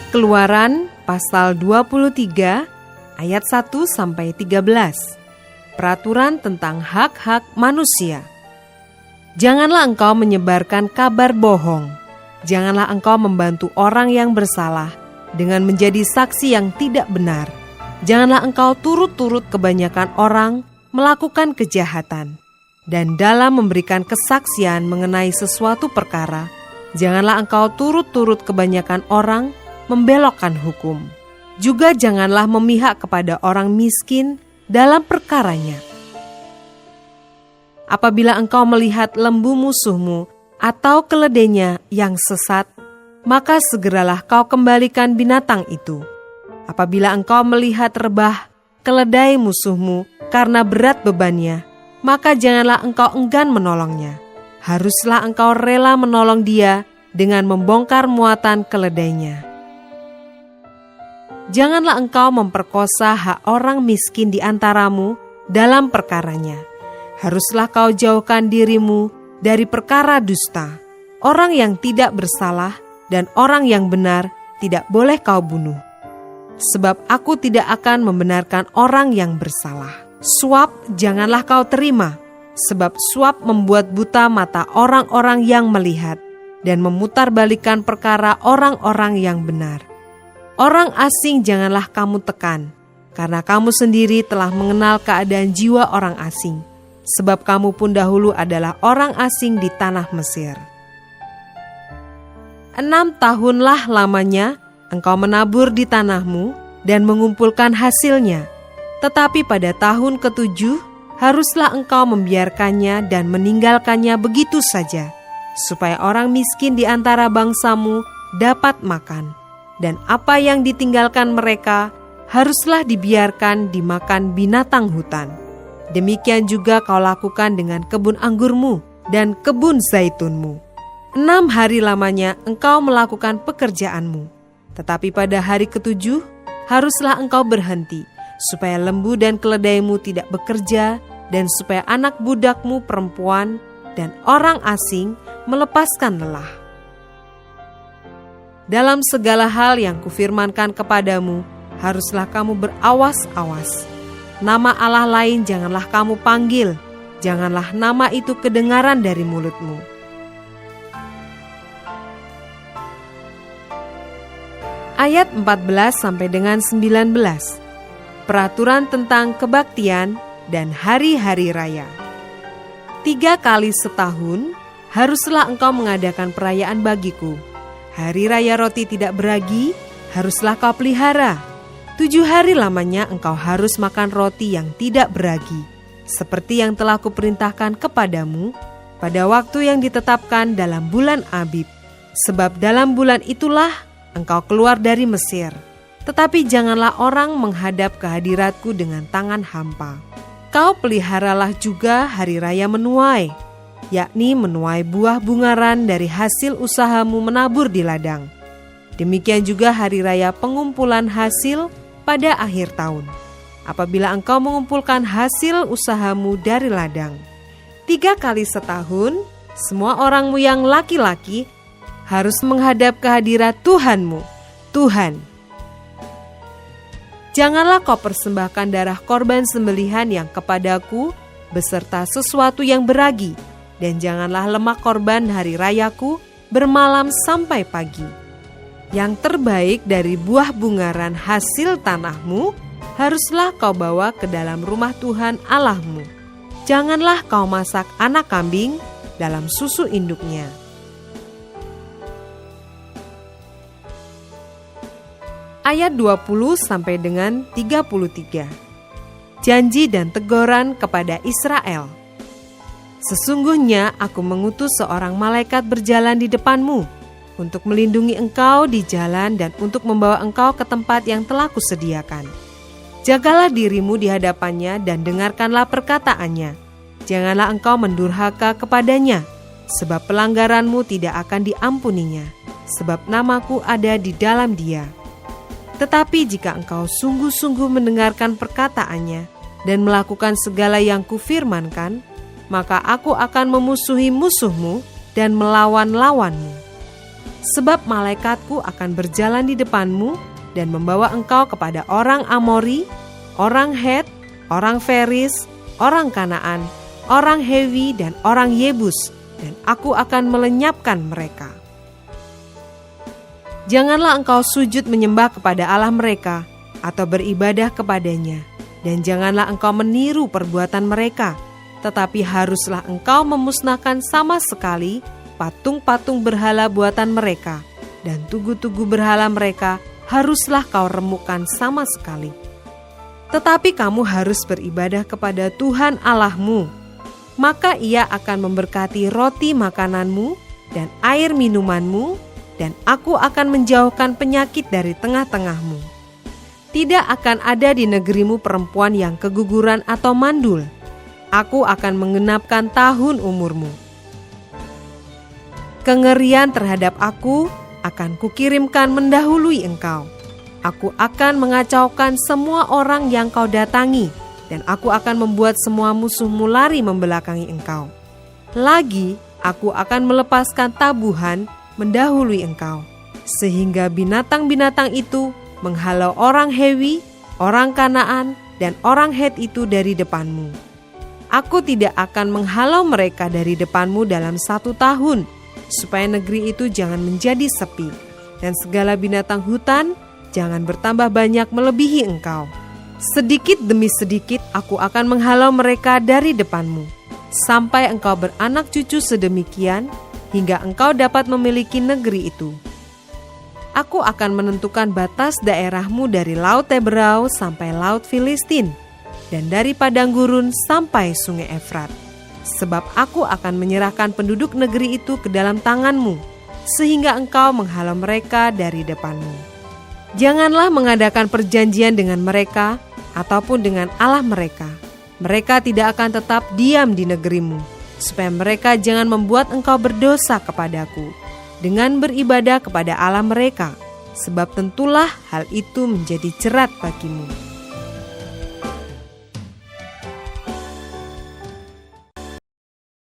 Keluaran pasal 23 ayat 1-13. Peraturan tentang hak-hak manusia. Janganlah engkau menyebarkan kabar bohong. Janganlah engkau membantu orang yang bersalah dengan menjadi saksi yang tidak benar. Janganlah engkau turut-turut kebanyakan orang melakukan kejahatan. Dan dalam memberikan kesaksian mengenai sesuatu perkara, janganlah engkau turut-turut kebanyakan orang membelokkan hukum. Juga janganlah memihak kepada orang miskin dalam perkaranya. Apabila engkau melihat lembu musuhmu atau keledainya yang sesat, maka segeralah kau kembalikan binatang itu. Apabila engkau melihat rebah keledai musuhmu karena berat bebannya, maka janganlah engkau enggan menolongnya. Haruslah engkau rela menolong dia dengan membongkar muatan keledainya. Janganlah engkau memperkosa hak orang miskin di antaramu dalam perkaranya. Haruslah kau jauhkan dirimu dari perkara dusta. Orang yang tidak bersalah dan orang yang benar tidak boleh kau bunuh. Sebab aku tidak akan membenarkan orang yang bersalah. Suap janganlah kau terima, sebab suap membuat buta mata orang-orang yang melihat dan memutarbalikkan perkara orang-orang yang benar. Orang asing janganlah kamu tekan, karena kamu sendiri telah mengenal keadaan jiwa orang asing, sebab kamu pun dahulu adalah orang asing di tanah Mesir. 6 tahunlah lamanya engkau menabur di tanahmu dan mengumpulkan hasilnya, tetapi pada tahun ke-7 haruslah engkau membiarkannya dan meninggalkannya begitu saja, supaya orang miskin di antara bangsamu dapat makan. Dan apa yang ditinggalkan mereka haruslah dibiarkan dimakan binatang hutan. Demikian juga kau lakukan dengan kebun anggurmu dan kebun zaitunmu. 6 hari lamanya engkau melakukan pekerjaanmu. Tetapi pada hari ke-7 haruslah engkau berhenti, supaya lembu dan keledaimu tidak bekerja, dan supaya anak budakmu perempuan dan orang asing melepaskan lelah. Dalam segala hal yang kufirmankan kepadamu, haruslah kamu berawas-awas. Nama Allah lain janganlah kamu panggil, janganlah nama itu kedengaran dari mulutmu. Ayat 14-19. Peraturan tentang kebaktian dan hari-hari raya. 3 kali setahun haruslah engkau mengadakan perayaan bagiku. Hari raya roti tidak beragi haruslah kau pelihara. 7 hari lamanya engkau harus makan roti yang tidak beragi, seperti yang telah kuperintahkan kepadamu pada waktu yang ditetapkan dalam bulan Abib. Sebab dalam bulan itulah engkau keluar dari Mesir. Tetapi janganlah orang menghadap kehadiratku dengan tangan hampa. Kau peliharalah juga hari raya menuai, yakni menuai buah bungaran dari hasil usahamu menabur di ladang. Demikian juga hari raya pengumpulan hasil pada akhir tahun, apabila engkau mengumpulkan hasil usahamu dari ladang. 3 kali setahun, semua orangmu yang laki-laki harus menghadap kehadirat Tuhanmu, Tuhan. Janganlah kau persembahkan darah korban sembelihan yang kepadaku beserta sesuatu yang beragi, dan janganlah lemak korban hari rayaku bermalam sampai pagi. Yang terbaik dari buah bungaran hasil tanahmu haruslah kau bawa ke dalam rumah Tuhan Allahmu. Janganlah kau masak anak kambing dalam susu induknya. Ayat 20-33. Janji dan teguran kepada Israel. Sesungguhnya aku mengutus seorang malaikat berjalan di depanmu untuk melindungi engkau di jalan dan untuk membawa engkau ke tempat yang telah kusediakan. Jagalah dirimu di hadapannya dan dengarkanlah perkataannya. Janganlah engkau mendurhaka kepadanya, sebab pelanggaranmu tidak akan diampuninya, sebab namaku ada di dalam dia. Tetapi jika engkau sungguh-sungguh mendengarkan perkataannya dan melakukan segala yang kufirmankan, maka aku akan memusuhi musuhmu dan melawan lawanmu. Sebab malaikatku akan berjalan di depanmu dan membawa engkau kepada orang Amori, orang Het, orang Feris, orang Kanaan, orang Hewi, dan orang Yebus, dan aku akan melenyapkan mereka. Janganlah engkau sujud menyembah kepada Allah mereka, atau beribadah kepadanya, dan janganlah engkau meniru perbuatan mereka, tetapi haruslah engkau memusnahkan sama sekali patung-patung berhala buatan mereka, dan tugu-tugu berhala mereka haruslah kau remukkan sama sekali. Tetapi kamu harus beribadah kepada Tuhan Allahmu, maka Ia akan memberkati roti makananmu dan air minumanmu, dan aku akan menjauhkan penyakit dari tengah-tengahmu. Tidak akan ada di negerimu perempuan yang keguguran atau mandul. Aku akan menggenapkan tahun umurmu. Kengerian terhadap aku akan kukirimkan mendahului engkau. Aku akan mengacaukan semua orang yang kau datangi, dan aku akan membuat semua musuhmu lari membelakangi engkau. Lagi, aku akan melepaskan tabuhan mendahului engkau, sehingga binatang-binatang itu menghalau orang Hewi, orang Kanaan, dan orang Het itu dari depanmu. Aku tidak akan menghalau mereka dari depanmu dalam 1 tahun, supaya negeri itu jangan menjadi sepi, dan segala binatang hutan jangan bertambah banyak melebihi engkau. Sedikit demi sedikit aku akan menghalau mereka dari depanmu, sampai engkau beranak cucu sedemikian, hingga engkau dapat memiliki negeri itu. Aku akan menentukan batas daerahmu dari Laut Teberau sampai Laut Filistin, dan dari padang gurun sampai sungai Efrat. Sebab aku akan menyerahkan penduduk negeri itu ke dalam tanganmu, sehingga engkau menghalau mereka dari depanmu. Janganlah mengadakan perjanjian dengan mereka, ataupun dengan Allah mereka. Mereka tidak akan tetap diam di negerimu, supaya mereka jangan membuat engkau berdosa kepadaku dengan beribadah kepada Allah mereka, sebab tentulah hal itu menjadi jerat bagimu.